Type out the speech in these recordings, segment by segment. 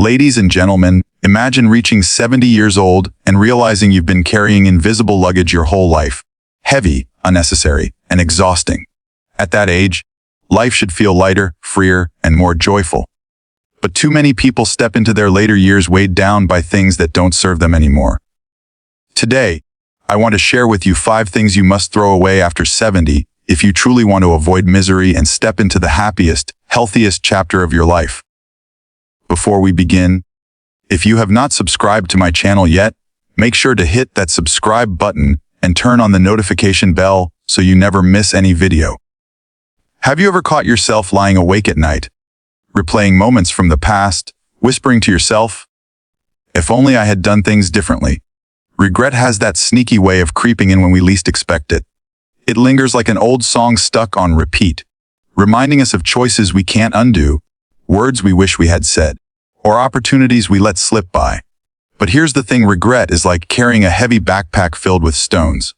Ladies and gentlemen, imagine reaching 70 years old and realizing you've been carrying invisible luggage your whole life. Heavy, unnecessary, and exhausting. At that age, life should feel lighter, freer, and more joyful. But too many people step into their later years weighed down by things that don't serve them anymore. Today, I want to share with you 5 things you must throw away after 70 if you truly want to avoid misery and step into the happiest, healthiest chapter of your life. Before we begin, if you have not subscribed to my channel yet, make sure to hit that subscribe button and turn on the notification bell so you never miss any video. Have you ever caught yourself lying awake at night, replaying moments from the past, whispering to yourself, "If only I had done things differently"? Regret has that sneaky way of creeping in when we least expect it. It lingers like an old song stuck on repeat, reminding us of choices we can't undo, words we wish we had said, or opportunities we let slip by. But here's the thing, regret is like carrying a heavy backpack filled with stones.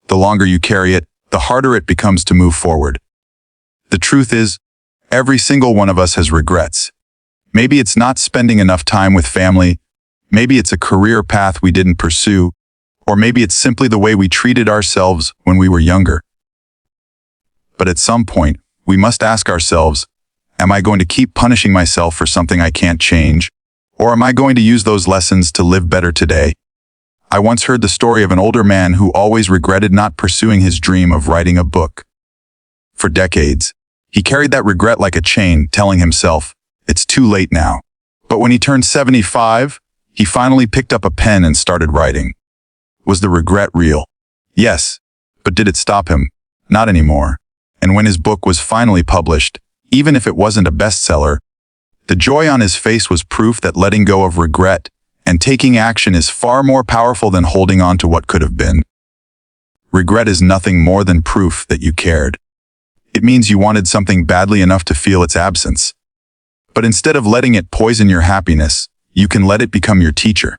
The longer you carry it, the harder it becomes to move forward. The truth is, every single one of us has regrets. Maybe it's not spending enough time with family, maybe it's a career path we didn't pursue, or maybe it's simply the way we treated ourselves when we were younger. But at some point, we must ask ourselves, am I going to keep punishing myself for something I can't change? Or am I going to use those lessons to live better today? I once heard the story of an older man who always regretted not pursuing his dream of writing a book. For decades, he carried that regret like a chain, telling himself, "It's too late now." But when he turned 75, he finally picked up a pen and started writing. Was the regret real? Yes. But did it stop him? Not anymore. And when his book was finally published, even if it wasn't a bestseller, the joy on his face was proof that letting go of regret and taking action is far more powerful than holding on to what could have been. Regret is nothing more than proof that you cared. It means you wanted something badly enough to feel its absence. But instead of letting it poison your happiness, you can let it become your teacher.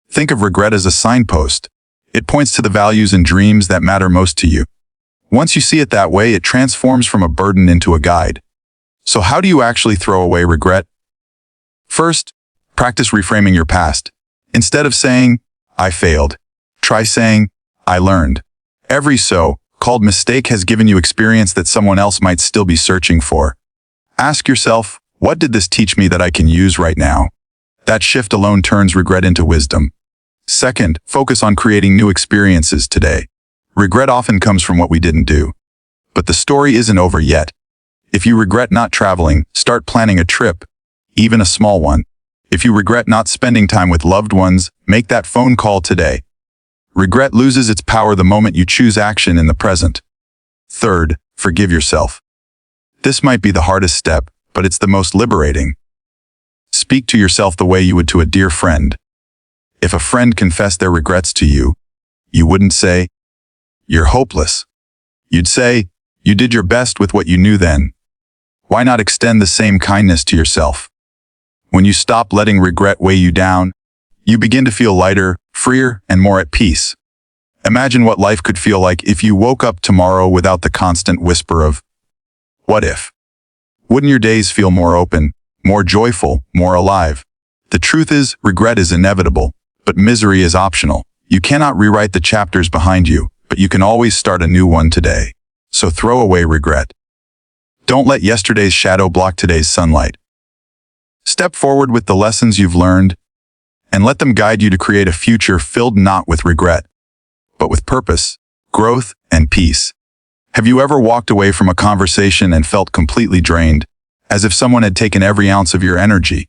Think of regret as a signpost. It points to the values and dreams that matter most to you. Once you see it that way, it transforms from a burden into a guide. So how do you actually throw away regret? First, practice reframing your past. Instead of saying, "I failed," try saying, "I learned." Every so-called mistake has given you experience that someone else might still be searching for. Ask yourself, what did this teach me that I can use right now? That shift alone turns regret into wisdom. Second, focus on creating new experiences today. Regret often comes from what we didn't do. But the story isn't over yet. If you regret not traveling, start planning a trip, even a small one. If you regret not spending time with loved ones, make that phone call today. Regret loses its power the moment you choose action in the present. Third, forgive yourself. This might be the hardest step, but it's the most liberating. Speak to yourself the way you would to a dear friend. If a friend confessed their regrets to you, you wouldn't say, "You're hopeless." You'd say, "You did your best with what you knew then." Why not extend the same kindness to yourself? When you stop letting regret weigh you down, you begin to feel lighter, freer, and more at peace. Imagine what life could feel like if you woke up tomorrow without the constant whisper of, "What if?" Wouldn't your days feel more open, more joyful, more alive? The truth is, regret is inevitable, but misery is optional. You cannot rewrite the chapters behind you, but you can always start a new one today. So throw away regret. Don't let yesterday's shadow block today's sunlight. Step forward with the lessons you've learned, and let them guide you to create a future filled not with regret, but with purpose, growth, and peace. Have you ever walked away from a conversation and felt completely drained, as if someone had taken every ounce of your energy?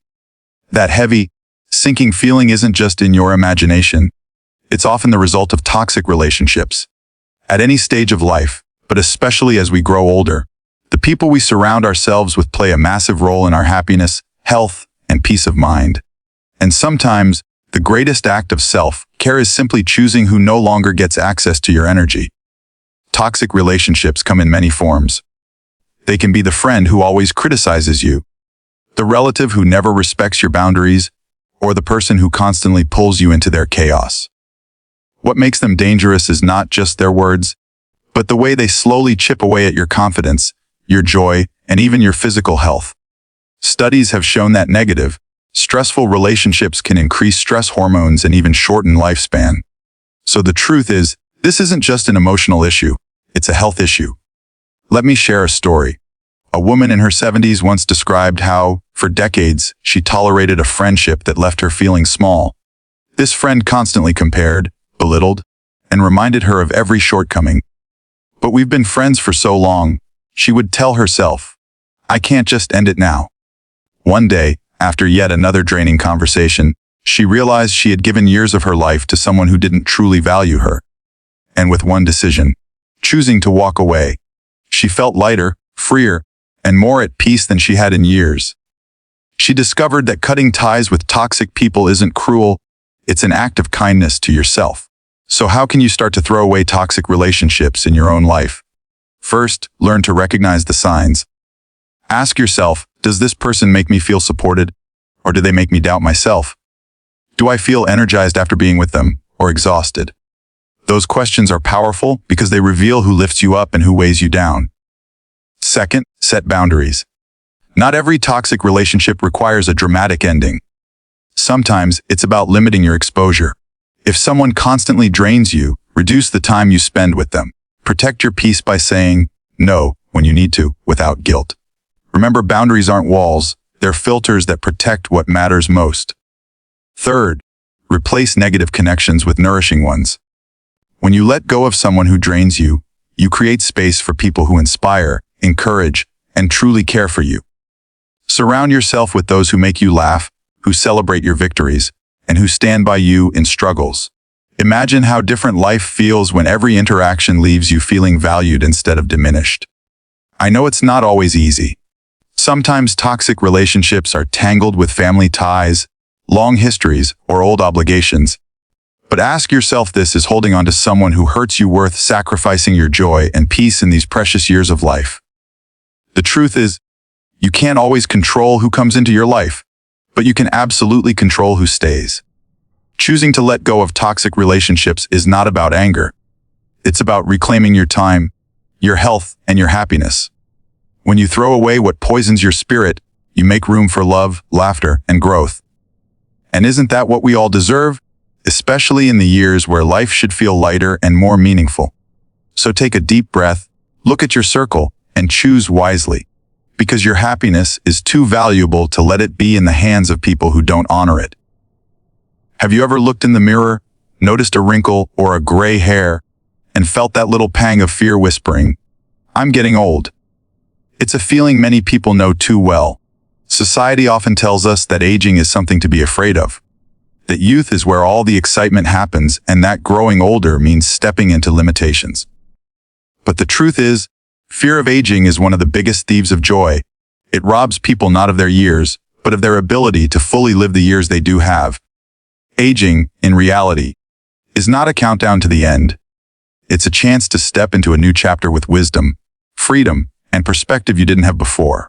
That heavy, sinking feeling isn't just in your imagination. It's often the result of toxic relationships. At any stage of life, but especially as we grow older, the people we surround ourselves with play a massive role in our happiness, health, and peace of mind. And sometimes, the greatest act of self-care is simply choosing who no longer gets access to your energy. Toxic relationships come in many forms. They can be the friend who always criticizes you, the relative who never respects your boundaries, or the person who constantly pulls you into their chaos. What makes them dangerous is not just their words, but the way they slowly chip away at your confidence, your joy, and even your physical health. Studies have shown that negative, Stressful relationships can increase stress hormones and even shorten lifespan. So the truth is, this isn't just an emotional issue, it's a health issue. Let me share a story. A woman in her 70s once described how, for decades, she tolerated a friendship that left her feeling small. This friend constantly compared, belittled, and reminded her of every shortcoming. But we've been friends for so long, she would tell herself, I can't just end it now. One day, after yet another draining conversation, she realized she had given years of her life to someone who didn't truly value her. And with one decision, choosing to walk away, she felt lighter, freer, and more at peace than she had in years. She discovered that cutting ties with toxic people isn't cruel, it's an act of kindness to yourself. So how can you start to throw away toxic relationships in your own life? First, learn to recognize the signs. Ask yourself, does this person make me feel supported, or do they make me doubt myself? Do I feel energized after being with them, or exhausted? Those questions are powerful because they reveal who lifts you up and who weighs you down. Second, set boundaries. Not every toxic relationship requires a dramatic ending. Sometimes it's about limiting your exposure. If someone constantly drains you, reduce the time you spend with them. Protect your peace by saying no when you need to, without guilt. Remember, boundaries aren't walls, they're filters that protect what matters most. Third, replace negative connections with nourishing ones. When you let go of someone who drains you, you create space for people who inspire, encourage, and truly care for you. Surround yourself with those who make you laugh, who celebrate your victories, and who stand by you in struggles. Imagine how different life feels when every interaction leaves you feeling valued instead of diminished. I know it's not always easy. Sometimes toxic relationships are tangled with family ties, long histories, or old obligations. But ask yourself this: is holding on to someone who hurts you worth sacrificing your joy and peace in these precious years of life? The truth is, you can't always control who comes into your life, but you can absolutely control who stays. Choosing to let go of toxic relationships is not about anger. It's about reclaiming your time, your health, and your happiness. When you throw away what poisons your spirit, you make room for love, laughter, and growth. And isn't that what we all deserve? Especially in the years where life should feel lighter and more meaningful. So take a deep breath, look at your circle, and choose wisely. Because your happiness is too valuable to let it be in the hands of people who don't honor it. Have you ever looked in the mirror, noticed a wrinkle or a gray hair, and felt that little pang of fear whispering, I'm getting old? It's a feeling many people know too well. Society often tells us that aging is something to be afraid of. That youth is where all the excitement happens, and that growing older means stepping into limitations. But the truth is, fear of aging is one of the biggest thieves of joy. It robs people not of their years, but of their ability to fully live the years they do have. Aging, in reality, is not a countdown to the end. It's a chance to step into a new chapter with wisdom, freedom, and perspective you didn't have before.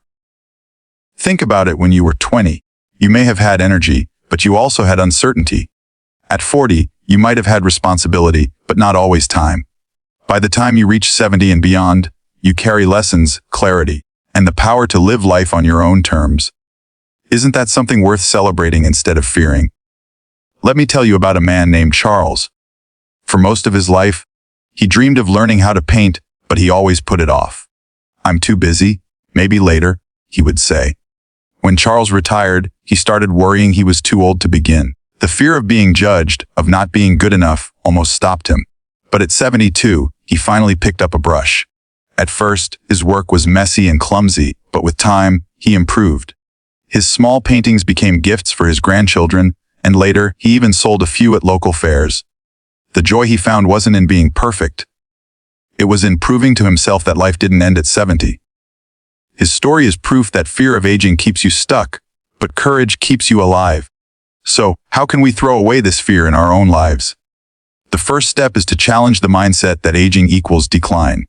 Think about it: when you were 20, you may have had energy, but you also had uncertainty. At 40, you might have had responsibility, but not always time. By the time you reach 70 and beyond, you carry lessons, clarity, and the power to live life on your own terms. Isn't that something worth celebrating instead of fearing? Let me tell you about a man named Charles. For most of his life, he dreamed of learning how to paint, but he always put it off. I'm too busy, maybe later, he would say. When Charles retired, he started worrying he was too old to begin. The fear of being judged, of not being good enough, almost stopped him. But at 72, he finally picked up a brush. At first, his work was messy and clumsy, but with time, he improved. His small paintings became gifts for his grandchildren, and later, he even sold a few at local fairs. The joy he found wasn't in being perfect. It was in proving to himself that life didn't end at 70. His story is proof that fear of aging keeps you stuck, but courage keeps you alive. So, how can we throw away this fear in our own lives? The first step is to challenge the mindset that aging equals decline.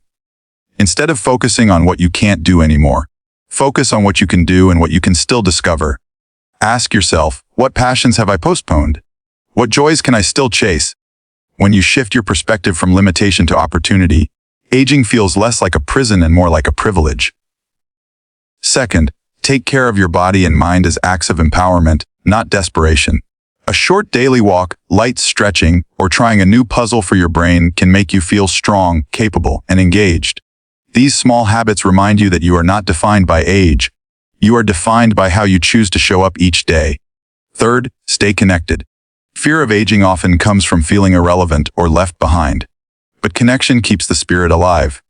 Instead of focusing on what you can't do anymore, focus on what you can do and what you can still discover. Ask yourself, what passions have I postponed? What joys can I still chase? When you shift your perspective from limitation to opportunity, aging feels less like a prison and more like a privilege. Second, take care of your body and mind as acts of empowerment, not desperation. A short daily walk, light stretching, or trying a new puzzle for your brain can make you feel strong, capable, and engaged. These small habits remind you that you are not defined by age. You are defined by how you choose to show up each day. Third, stay connected. Fear of aging often comes from feeling irrelevant or left behind. But connection keeps the spirit alive.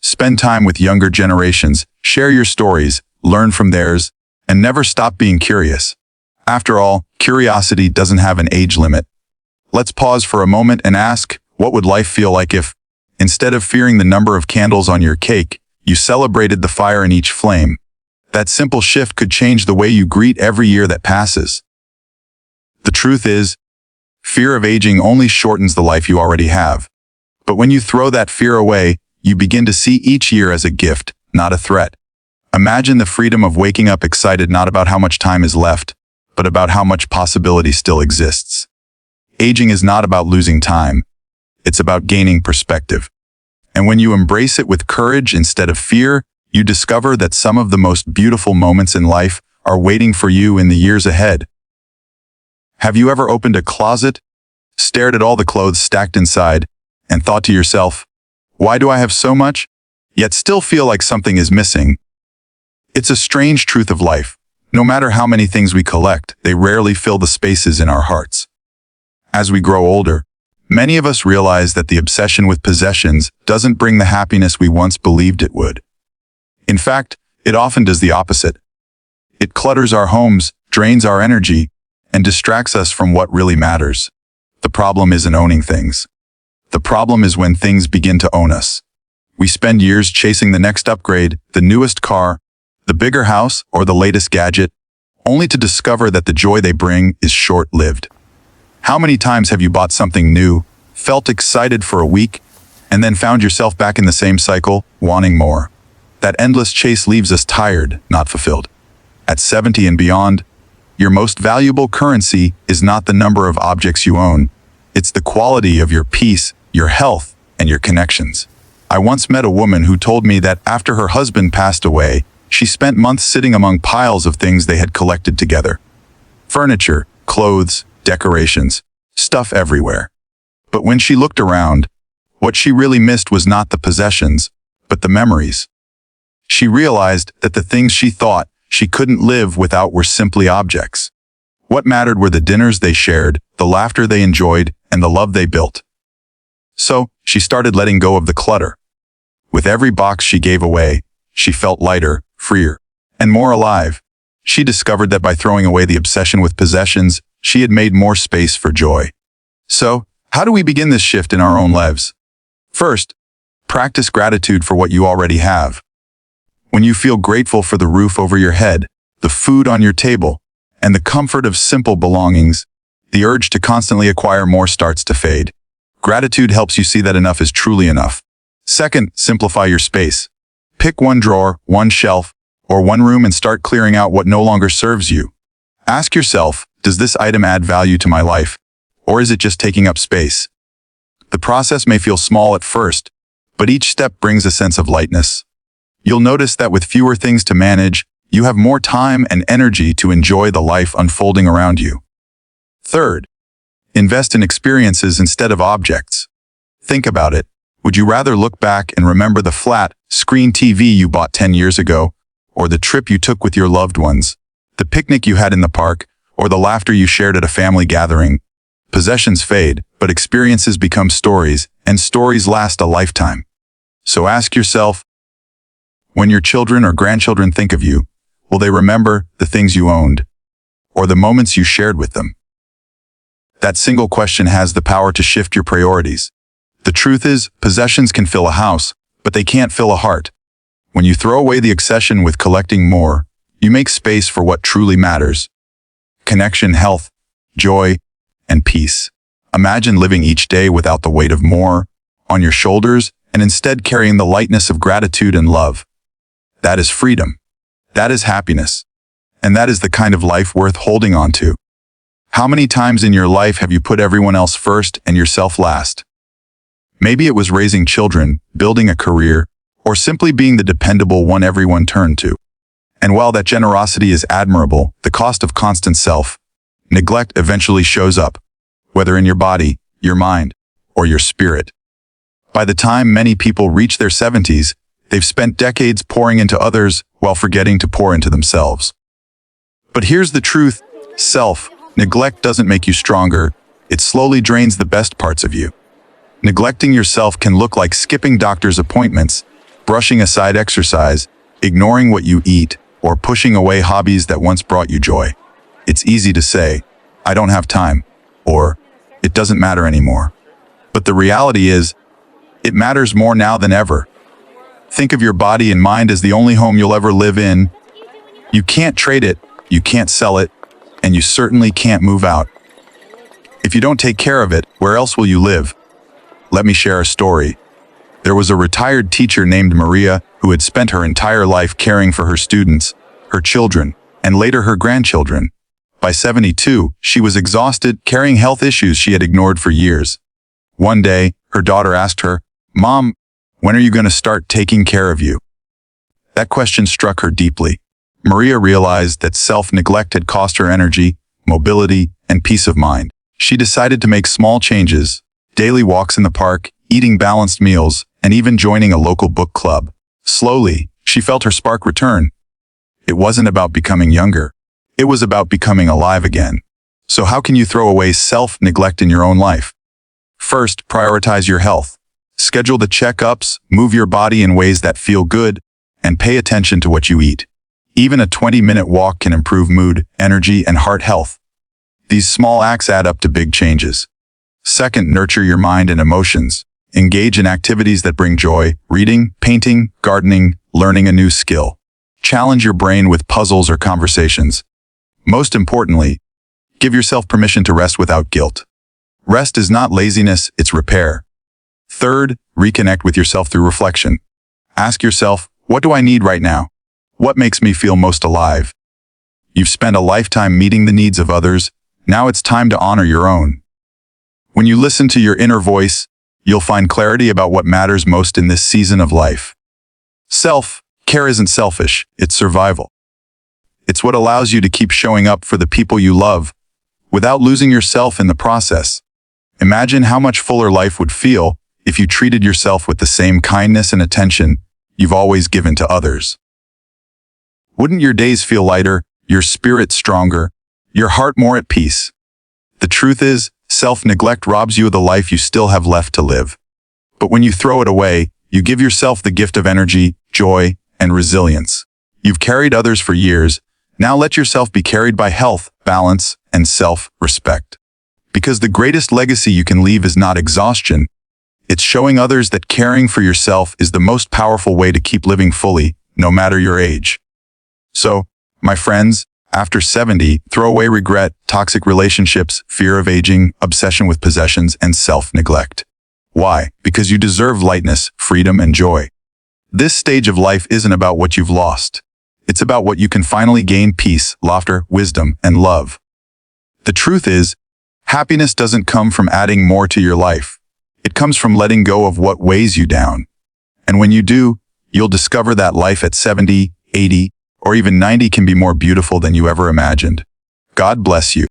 Spend time with younger generations, share your stories, learn from theirs, and never stop being curious. After all, curiosity doesn't have an age limit. Let's pause for a moment and ask, what would life feel like if, instead of fearing the number of candles on your cake, you celebrated the fire in each flame? That simple shift could change the way you greet every year that passes. The truth is, fear of aging only shortens the life you already have. But when you throw that fear away, you begin to see each year as a gift, not a threat. Imagine the freedom of waking up excited not about how much time is left, but about how much possibility still exists. Aging is not about losing time. It's about gaining perspective. And when you embrace it with courage instead of fear, you discover that some of the most beautiful moments in life are waiting for you in the years ahead. Have you ever opened a closet, stared at all the clothes stacked inside, and thought to yourself, why do I have so much, yet still feel like something is missing? It's a strange truth of life. No matter how many things we collect, they rarely fill the spaces in our hearts. As we grow older, many of us realize that the obsession with possessions doesn't bring the happiness we once believed it would. In fact, it often does the opposite. It clutters our homes, drains our energy, and distracts us from what really matters. The problem isn't owning things. The problem is when things begin to own us. We spend years chasing the next upgrade, the newest car, the bigger house, or the latest gadget, only to discover that the joy they bring is short-lived. How many times have you bought something new, felt excited for a week, and then found yourself back in the same cycle, wanting more? That endless chase leaves us tired, not fulfilled. At 70 and beyond, your most valuable currency is not the number of objects you own. It's the quality of your peace, your health, and your connections. I once met a woman who told me that after her husband passed away, she spent months sitting among piles of things they had collected together. Furniture, clothes, decorations, stuff everywhere. But when she looked around, what she really missed was not the possessions, but the memories. She realized that the things she thought she couldn't live without were simply objects. What mattered were the dinners they shared, the laughter they enjoyed, and the love they built. So, she started letting go of the clutter. With every box she gave away, she felt lighter, freer, and more alive. She discovered that by throwing away the obsession with possessions, she had made more space for joy. So, how do we begin this shift in our own lives? First, practice gratitude for what you already have. When you feel grateful for the roof over your head, the food on your table, and the comfort of simple belongings, the urge to constantly acquire more starts to fade. Gratitude helps you see that enough is truly enough. Second, simplify your space. Pick one drawer, one shelf, or one room and start clearing out what no longer serves you. Ask yourself, does this item add value to my life, or is it just taking up space? The process may feel small at first, but each step brings a sense of lightness. You'll notice that with fewer things to manage, you have more time and energy to enjoy the life unfolding around you. Third, invest in experiences instead of objects. Think about it. Would you rather look back and remember the flat screen TV you bought 10 years ago, or the trip you took with your loved ones, the picnic you had in the park, or the laughter you shared at a family gathering? Possessions fade, but experiences become stories, and stories last a lifetime. So ask yourself, when your children or grandchildren think of you, will they remember the things you owned, or the moments you shared with them? That single question has the power to shift your priorities. The truth is, possessions can fill a house, but they can't fill a heart. When you throw away the obsession with collecting more, you make space for what truly matters: connection, health, joy, and peace. Imagine living each day without the weight of more on your shoulders and instead carrying the lightness of gratitude and love. That is freedom. That is happiness. And that is the kind of life worth holding on to. How many times in your life have you put everyone else first and yourself last? Maybe it was raising children, building a career, or simply being the dependable one everyone turned to. And while that generosity is admirable, the cost of constant neglect eventually shows up, whether in your body, your mind, or your spirit. By the time many people reach their 70s, they've spent decades pouring into others while forgetting to pour into themselves. But here's the truth: self-neglect doesn't make you stronger, it slowly drains the best parts of you. Neglecting yourself can look like skipping doctor's appointments, brushing aside exercise, ignoring what you eat, or pushing away hobbies that once brought you joy. It's easy to say, "I don't have time," or "It doesn't matter anymore." But the reality is, it matters more now than ever. Think of your body and mind as the only home you'll ever live in. You can't trade it, you can't sell it, and you certainly can't move out. If you don't take care of it, where else will you live? Let me share a story. There was a retired teacher named Maria who had spent her entire life caring for her students, her children, and later her grandchildren. By 72, she was exhausted, carrying health issues she had ignored for years. One day, her daughter asked her, "Mom, when are you going to start taking care of you?" That question struck her deeply. Maria realized that self-neglect had cost her energy, mobility, and peace of mind. She decided to make small changes: daily walks in the park, eating balanced meals, and even joining a local book club. Slowly, she felt her spark return. It wasn't about becoming younger. It was about becoming alive again. So how can you throw away self-neglect in your own life? First, prioritize your health. Schedule the checkups, move your body in ways that feel good, and pay attention to what you eat. Even a 20-minute walk can improve mood, energy, and heart health. These small acts add up to big changes. Second, nurture your mind and emotions. Engage in activities that bring joy: reading, painting, gardening, learning a new skill. Challenge your brain with puzzles or conversations. Most importantly, give yourself permission to rest without guilt. Rest is not laziness, it's repair. Third, reconnect with yourself through reflection. Ask yourself, what do I need right now? What makes me feel most alive? You've spent a lifetime meeting the needs of others. Now it's time to honor your own. When you listen to your inner voice, you'll find clarity about what matters most in this season of life. Self-care isn't selfish, it's survival. It's what allows you to keep showing up for the people you love, without losing yourself in the process. Imagine how much fuller life would feel if you treated yourself with the same kindness and attention you've always given to others. Wouldn't your days feel lighter, your spirit stronger, your heart more at peace? The truth is, self-neglect robs you of the life you still have left to live. But when you throw it away, you give yourself the gift of energy, joy, and resilience. You've carried others for years. Now let yourself be carried by health, balance, and self-respect. Because the greatest legacy you can leave is not exhaustion. It's showing others that caring for yourself is the most powerful way to keep living fully, no matter your age. So, my friends, after 70, throw away regret, toxic relationships, fear of aging, obsession with possessions, and self-neglect. Why? Because you deserve lightness, freedom, and joy. This stage of life isn't about what you've lost. It's about what you can finally gain: peace, laughter, wisdom, and love. The truth is, happiness doesn't come from adding more to your life. It comes from letting go of what weighs you down. And when you do, you'll discover that life at 70, 80, or even 90 can be more beautiful than you ever imagined. God bless you.